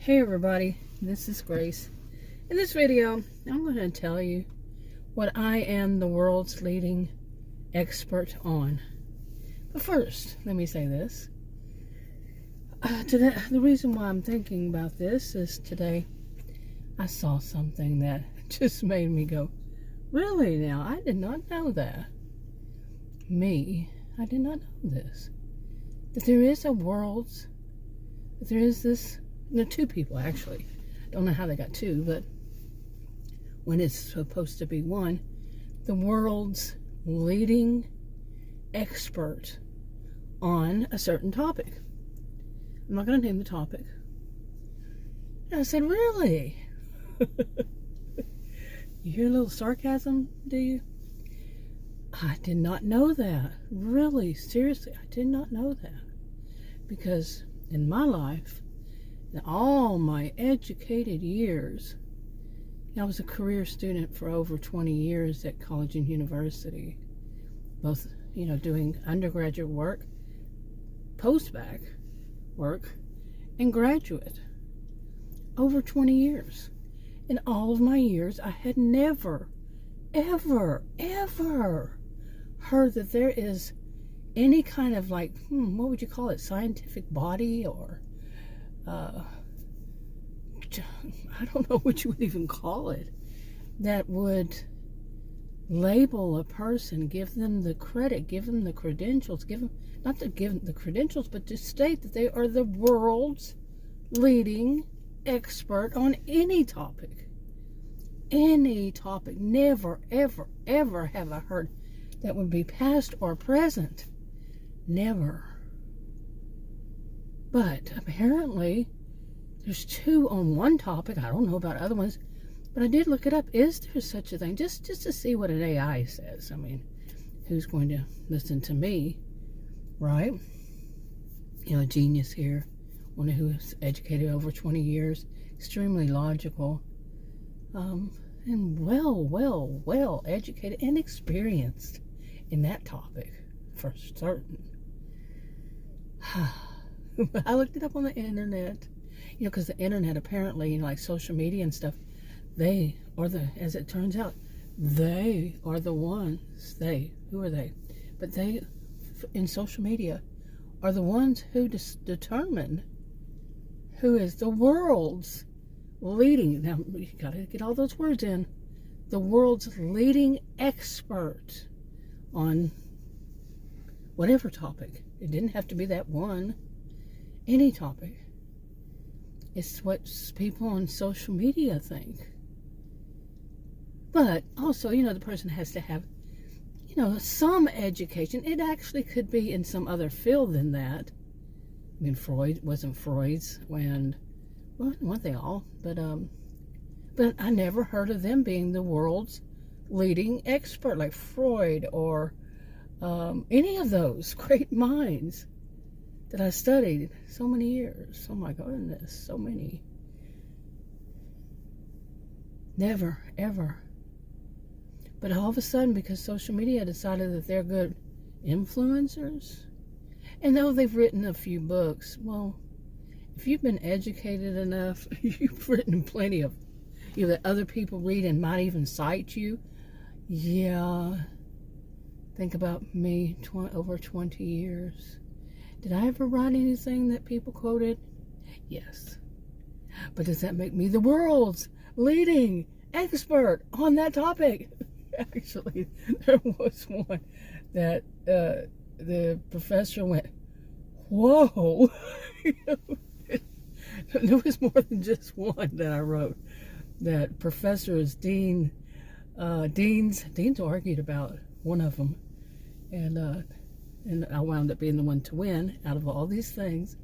Hey everybody, this is Grace. In this video, I'm going to tell you what I am the world's leading expert on. But first, let me say this. The reason why I'm thinking about this is today I saw something that just made me go, really now? I did not know that. I did not know this. That there is this, two people actually. Don't know how they got two, but when it's supposed to be one, the world's leading expert on a certain topic. I'm not going to name the topic. And I said, really? You hear a little sarcasm, do you? I did not know that. Really, seriously, I did not know that. Because in my life, in all my educated years, I was a career student for over 20 years at college and university, both, doing undergraduate work, post-bac work, and graduate. Over 20 years. In all of my years, I had never, ever heard that there is any kind of what would you call it, scientific body or I don't know what you would even call it, that would label a person, give them the credit, give them the credentials, not to give them the credentials, but to state that they are the world's leading expert on any topic. Any topic. Never, ever have I heard that would be past or present. Never. But apparently there's two on one topic. I don't know about other ones, but I did look it up. Is there such a thing? Just to see what an AI says. I mean, who's going to listen to me, right? A genius here. One who's educated over 20 years, extremely logical, and well educated and experienced in that topic, for certain. I looked it up on the internet, because the internet apparently, like social media and stuff, as it turns out, they are the ones, who are they? But they, in social media, are the ones who determine who is the world's leading, now you gotta get all those words in, the world's leading expert on whatever topic. It didn't have to be that one. Any topic. It's what people on social media think. But also, the person has to have, some education. It actually could be in some other field than that. I mean, Freud wasn't Freud's, weren't they all? But I never heard of them being the world's leading expert, like Freud or any of those great minds that I studied so many years. Oh my goodness, so many. Never, ever. But all of a sudden, because social media decided that they're good influencers, and though they've written a few books, well, if you've been educated enough, you've written plenty of, that other people read and might even cite you. Yeah. Think about me, over 20 years. Did I ever write anything that people quoted? Yes. But does that make me the world's leading expert on that topic? Actually, there was one that the professor went, whoa. There was more than just one that I wrote. That professors, deans argued about one of them. And I wound up being the one to win out of all these things.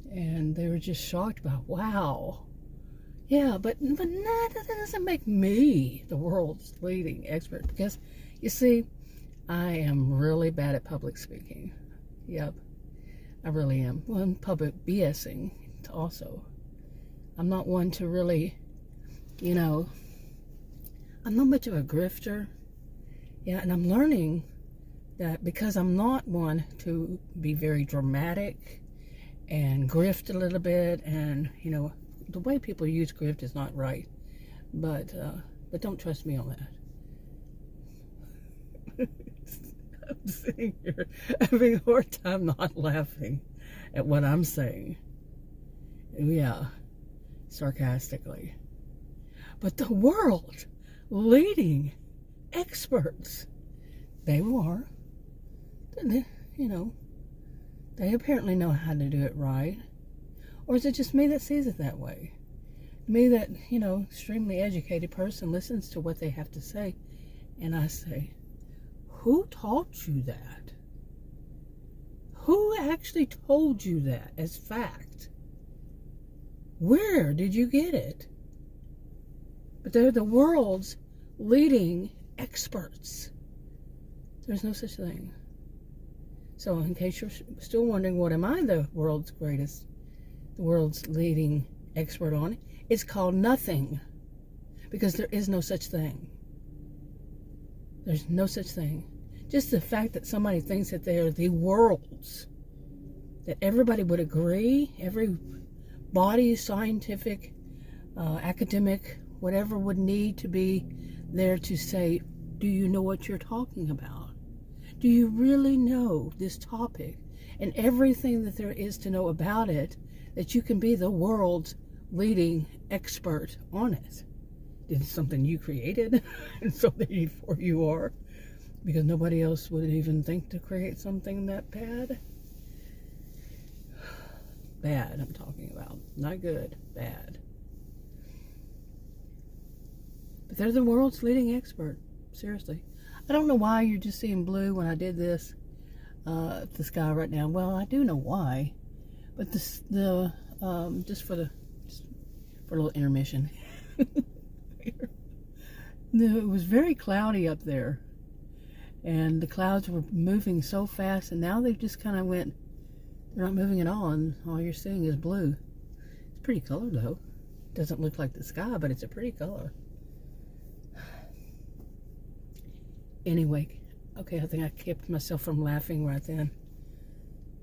And they were just shocked about, wow. Yeah, but that doesn't make me the world's leading expert. Because, you see, I am really bad at public speaking. Yep, I really am. Well, and public BSing also. I'm not one to really, I'm not much of a grifter. Yeah, and I'm learning that because I'm not one to be very dramatic and grift a little bit and, the way people use grift is not right, but don't trust me on that. I'm sitting here having a hard time not laughing at what I'm saying. Yeah, sarcastically. But the world leading experts, they are, you know, they apparently know how to do it right. Or is it just me that sees it that way? Me that, you know, extremely educated person listens to what they have to say, and I say, who taught you that? Who actually told you that as fact? Where did you get it? But they're the world's leading experts. There's no such thing. So in case you're still wondering, what am I the world's leading expert on? It's called nothing. Because there is no such thing. There's no such thing. Just the fact that somebody thinks that they are the world's, that everybody would agree, every body, scientific, academic, whatever would need to be there to say, do you know what you're talking about? Do you really know this topic and everything that there is to know about it, that you can be the world's leading expert on it? It's something you created and so therefore you are, because nobody else would even think to create something that bad. Bad, I'm talking about. Not good, bad. But they're the world's leading expert. Seriously. I don't know why you're just seeing blue when I did this. The sky right now. Well, I do know why. But just for a little intermission. No, it was very cloudy up there. And the clouds were moving so fast, and now they've just kind of went, they're not moving at all, and all you're seeing is blue. It's pretty color though. It doesn't look like the sky, but it's a pretty color. Anyway, okay, I think I kept myself from laughing right then.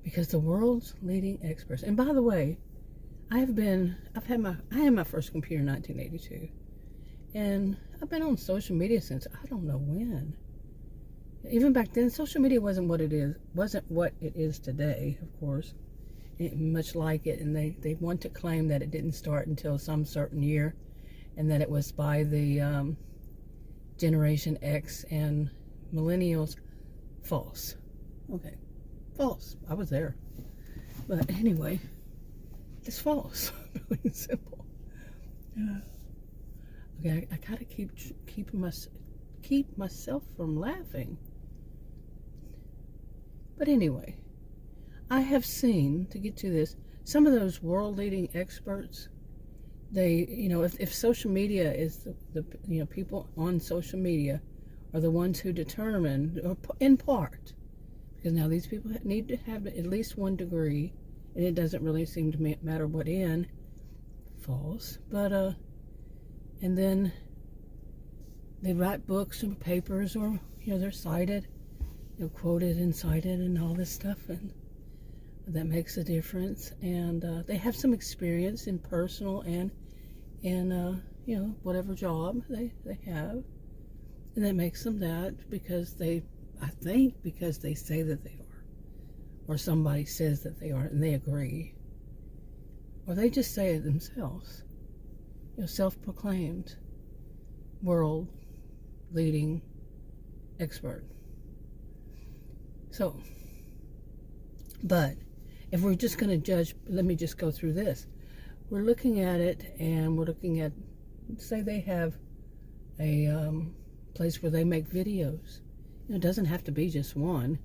Because the world's leading experts. And by the way, I had my first computer in 1982. And I've been on social media since I don't know when. Even back then, social media wasn't what it is today, of course. Much like it, and they want to claim that it didn't start until some certain year, and that it was by the Generation X and millennials. False. Okay. False. I was there. But anyway, it's false. Really simple. Okay, I gotta keep myself from laughing. But anyway, I have seen, to get to this, some of those world-leading experts, they, you know, if social media is the you know, people on social media are the ones who determine, or in part, because now these people need to have at least one degree, and it doesn't really seem to matter what in. False. But, and then they write books and papers, or, you know, they're cited, they're quoted and cited and all this stuff, and that makes a difference. And they have some experience in personal and in you know, whatever job they have, and that makes them that because I think because they say that they are, or somebody says that they are and they agree, or they just say it themselves, you know, self-proclaimed world leading expert. So, but if we're just going to judge, let me just go through this. We're looking at it, and we're looking at, say they have a place where they make videos. You know, it doesn't have to be just one.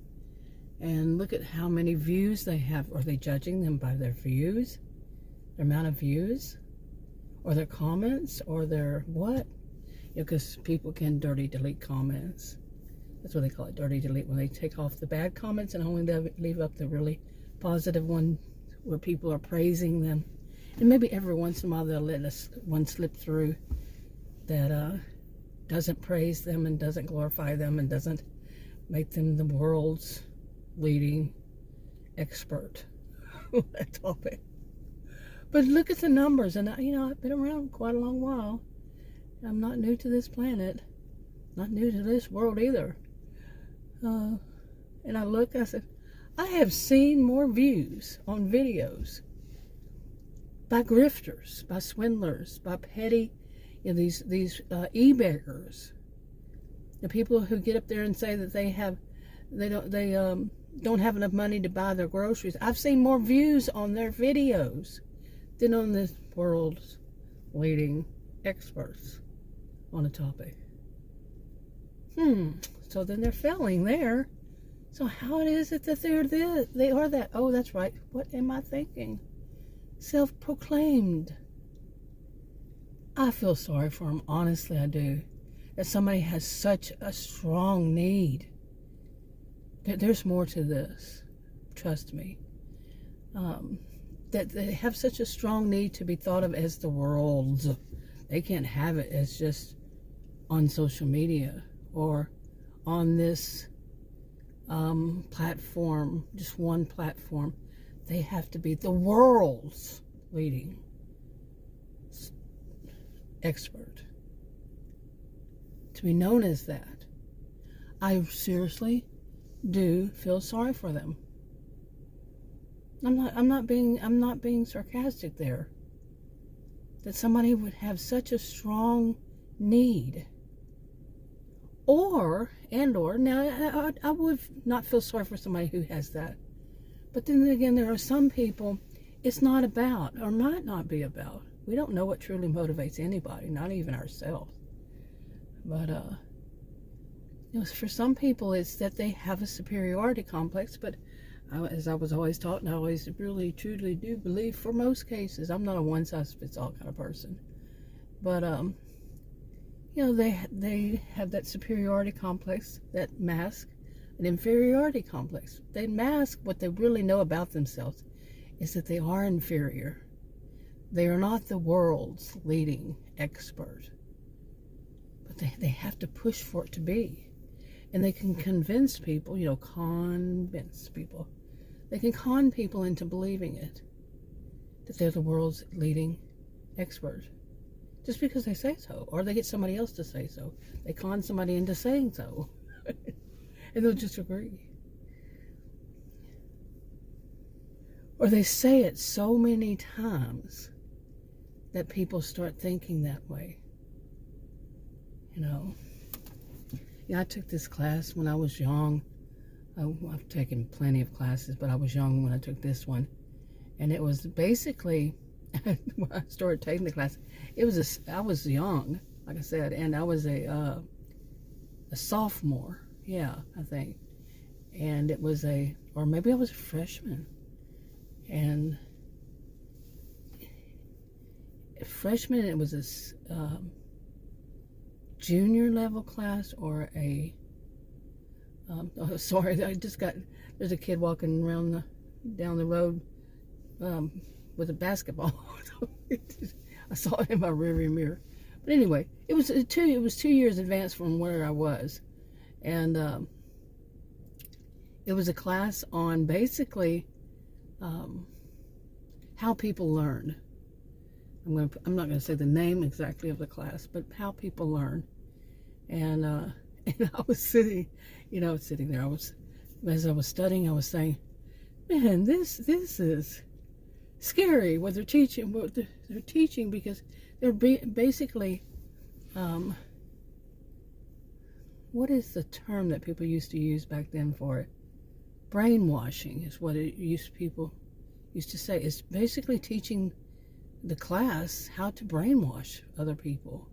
And look at how many views they have. Are they judging them by their views? Their amount of views? Or their comments? Or their what? You know, because people can dirty delete comments. That's what they call it, dirty delete, when they take off the bad comments and only leave up the really positive one where people are praising them. And maybe every once in a while they'll let one slip through that doesn't praise them and doesn't glorify them and doesn't make them the world's leading expert on that topic. But look at the numbers, and I've been around quite a long while. I'm not new to this planet, not new to this world either. And I said, I have seen more views on videos by grifters, by swindlers, by petty, these e-beggars, the people who get up there and say that they don't have enough money to buy their groceries. I've seen more views on their videos than on this world's leading experts on a topic. So then they're failing there. So how is it that they are that? Oh, that's right. What am I thinking? Self-proclaimed. I feel sorry for them. Honestly, I do. That somebody has such a strong need. There's more to this. Trust me. That they have such a strong need to be thought of as the world's. They can't have it as just on social media or on this platform, just one platform. They have to be the world's leading expert. To be known as that. I seriously do feel sorry for them. I'm not being sarcastic there. That somebody would have such a strong need. Or now I would not feel sorry for somebody who has that. But then again, there are some people it's not about, or might not be about. We don't know what truly motivates anybody, not even ourselves. But for some people, it's that they have a superiority complex. But as I was always taught, and I always really, truly do believe, for most cases, I'm not a one-size-fits-all kind of person. But they have that superiority complex that mask an inferiority complex. They mask what they really know about themselves is that they are inferior. They are not the world's leading expert. But they have to push for it to be. And they can convince people, convince people. They can con people into believing it. That they're the world's leading expert. Just because they say so. Or they get somebody else to say so. They con somebody into saying so. And they'll just agree. Or they say it so many times that people start thinking that way. I took this class when I was young. I've taken plenty of classes, but I was young when I took this one. And it was basically, when I started taking the class, I was young, like I said, and I was a sophomore. Yeah, I think. And it was or maybe I was a freshman. And freshman, it was a junior level class or sorry, there's a kid walking around down the road with a basketball. I saw it in my rearview mirror. But anyway, it was 2 years advanced from where I was. And it was a class on basically how people learn. I'm not going to say the name exactly of the class, but how people learn. And I was sitting there. As I was studying, I was saying, man, this is scary what they're teaching. They're teaching because they're basically, what is the term that people used to use back then for it? Brainwashing is what people used to say. It's basically teaching the class how to brainwash other people.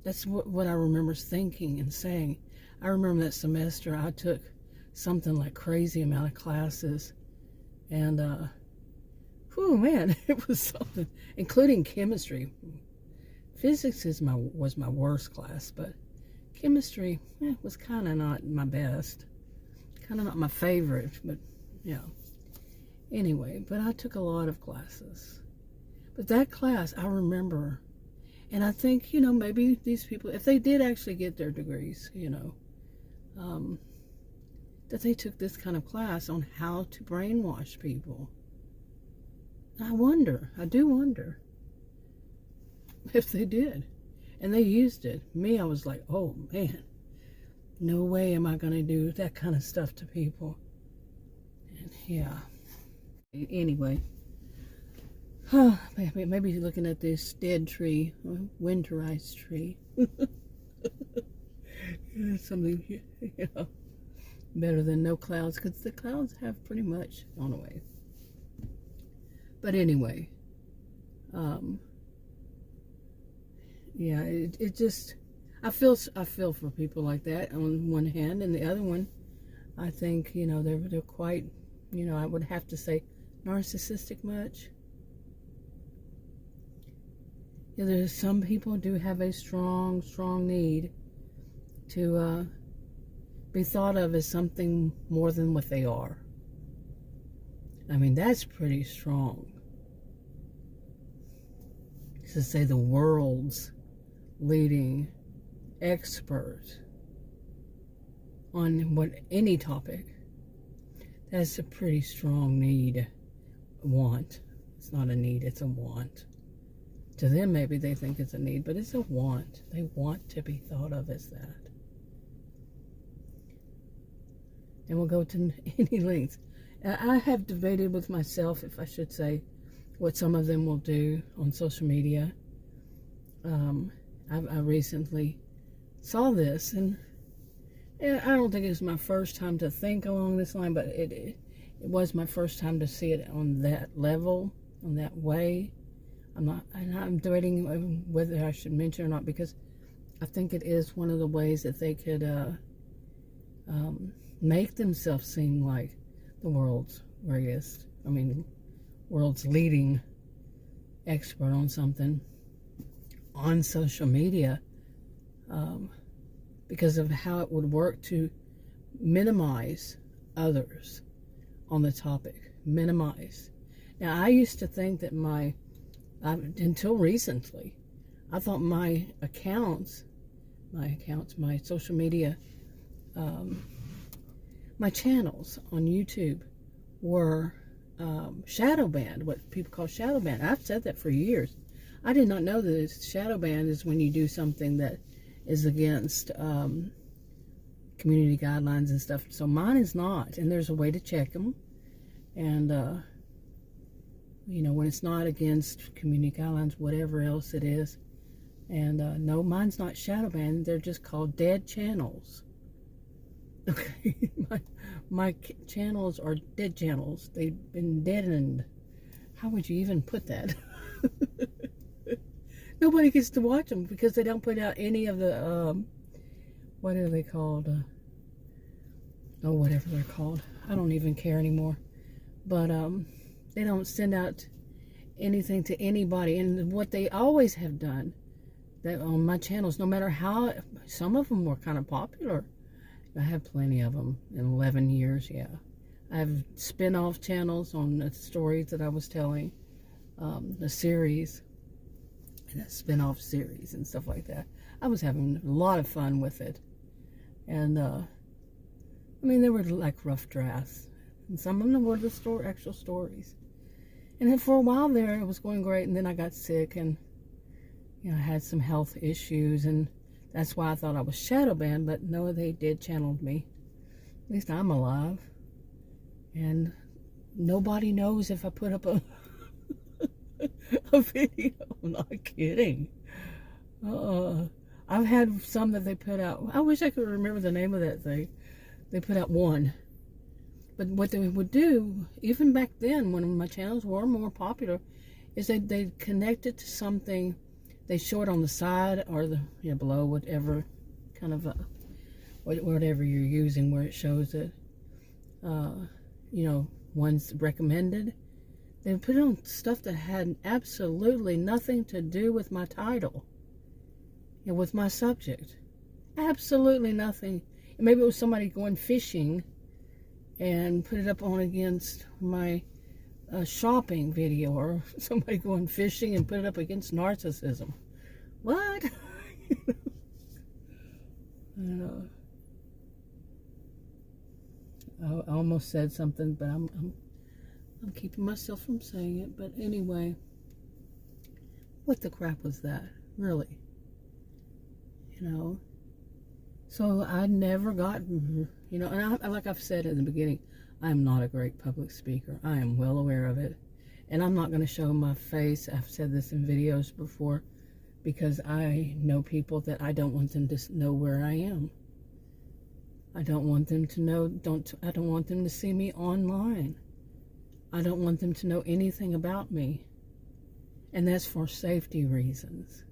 That's what I remember thinking and saying. I remember that semester I took something like crazy amount of classes, and man, it was something, including chemistry. Physics was my worst class, but chemistry was kind of not my best, kind of not my favorite, but yeah. Anyway, but I took a lot of classes. But that class, I remember, and I think, maybe these people, if they did actually get their degrees, that they took this kind of class on how to brainwash people. I do wonder if they did. And they used it. Me, I was like, oh man, no way am I going to do that kind of stuff to people. And yeah. Anyway. Maybe looking at this dead tree, winterized tree. Something, better than no clouds, because the clouds have pretty much gone away. But anyway, yeah, it just, I feel for people like that on one hand, and the other one, I think, they're quite, I would have to say narcissistic much. There's some people do have a strong need to be thought of as something more than what they are. I mean, that's pretty strong. To say the world's leading expert on any topic, that's a pretty strong want. It's not a need, it's a want. To them, maybe they think it's a need, but it's a want. They want to be thought of as that. And we'll go to any lengths. I have debated with myself, if I should say, what some of them will do on social media. I recently saw this, and I don't think it was my first time to think along this line, but it was my first time to see it on that level, on that way. I'm debating whether I should mention or not, because I think it is one of the ways that they could make themselves seem like the world's greatest. I mean, world's leading expert on something on social media, because of how it would work to minimize others on the topic. Minimize. Now, I used to think that until recently, I thought my social media, my channels on YouTube were shadow banned, what people call shadow banned. I've said that for years. I did not know that shadow banned is when you do something that is against community guidelines and stuff. So mine is not, and there's a way to check them. And when it's not against community guidelines, whatever else it is. And no, mine's not shadow banned. They're just called dead channels. Okay, my channels are dead channels. They've been deadened. How would you even put that? Nobody gets to watch them because they don't put out any of the, what are they called? Whatever they're called. I don't even care anymore. But they don't send out anything to anybody. And what they always have done, that on my channels, no matter how, some of them were kind of popular. I have plenty of them in 11 years, yeah. I have spin-off channels on the stories that I was telling, the series, and a spin-off series and stuff like that. I was having a lot of fun with it. And, they were like rough drafts. And some of them were the actual stories. And then for a while there, it was going great. And then I got sick and, I had some health issues. And that's why I thought I was shadow banned. But no, they did channel me. At least I'm alive. And nobody knows if I put up a video. I'm not kidding. I've had some that they put out. I wish I could remember the name of that thing. They put out one. But what they would do, even back then, when my channels were more popular, is they'd connect it to something. They show it on the side or below, whatever kind of whatever you're using, where it shows it. One's recommended. They would put it on stuff that had absolutely nothing to do with my title, with my subject. Absolutely nothing. And maybe it was somebody going fishing and put it up on against my shopping video, or somebody going fishing and put it up against narcissism. What? I almost said something, but I'm keeping myself from saying it, but anyway, what the crap was that, really? You know, so I never got, you know, and like I've said in the beginning, I am not a great public speaker. I am well aware of it, and I'm not going to show my face. I've said this in videos before, because I know people that I don't want them to know where I am. I don't want them to know, I don't want them to see me online. I don't want them to know anything about me. And that's for safety reasons.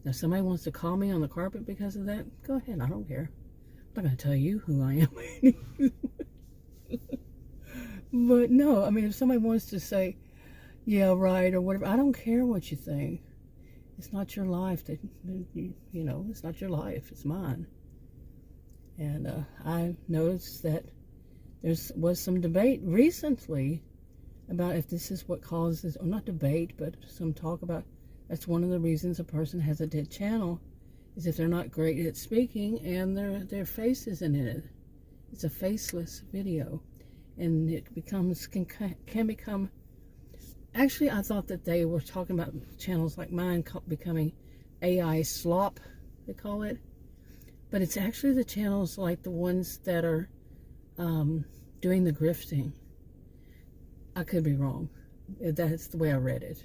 Now, if somebody wants to call me on the carpet because of that, go ahead, I don't care. I'm not going to tell you who I am. But no, I mean, if somebody wants to say, yeah, right, or whatever, I don't care what you think. It's not your life that, you know, it's not your life, it's mine. And I noticed that there was some debate recently about if this is what causes, or not debate, but some talk about that's one of the reasons a person has a dead channel, is if they're not great at speaking and their face isn't in it. It's a faceless video, and it can become. Actually, I thought that they were talking about channels like mine becoming AI slop, they call it. But it's actually the channels like the ones that are doing the grifting. I could be wrong. That's the way I read it.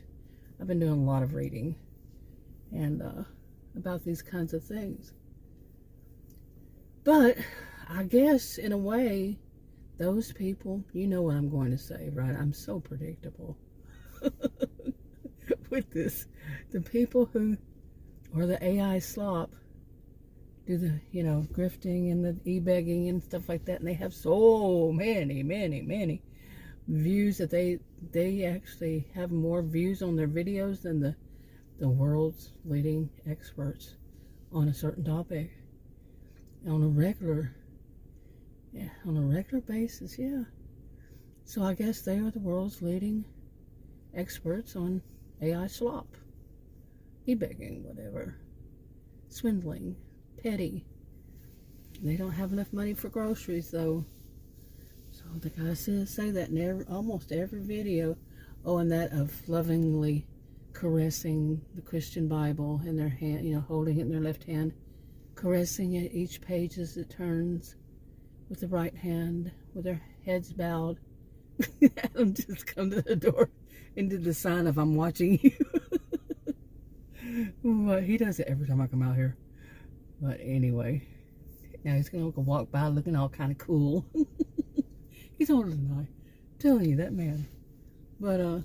I've been doing a lot of reading and about these kinds of things. But I guess in a way, those people, you know what I'm going to say, right? I'm so predictable with this. The people who are the AI slop do the, you know, grifting and the e-begging and stuff like that, and they have so many views that they actually have more views on their videos than the world's leading experts on a certain topic on a regular basis. Yeah, so I guess they are the world's leading experts on AI slop, e-begging, whatever, swindling, petty. They don't have enough money for groceries though. So the guy say that in almost every video. Oh, and that of lovingly caressing the Christian Bible in their hand, you know, holding it in their left hand, caressing it each page as it turns with the right hand, with their heads bowed. Adam just come to the door and did the sign of I'm watching you. Well, he does it every time I come out here. But anyway, now he's gonna walk by looking all kind of cool. He's older than I. I'm telling you, that man. But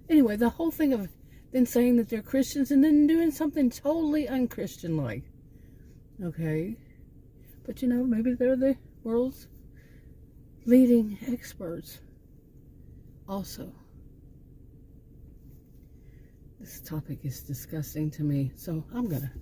anyway, the whole thing of then saying that they're Christians and then doing something totally unchristian-like. Okay, but you know, maybe they're the world's leading experts. Also, this topic is disgusting to me, so I'm gonna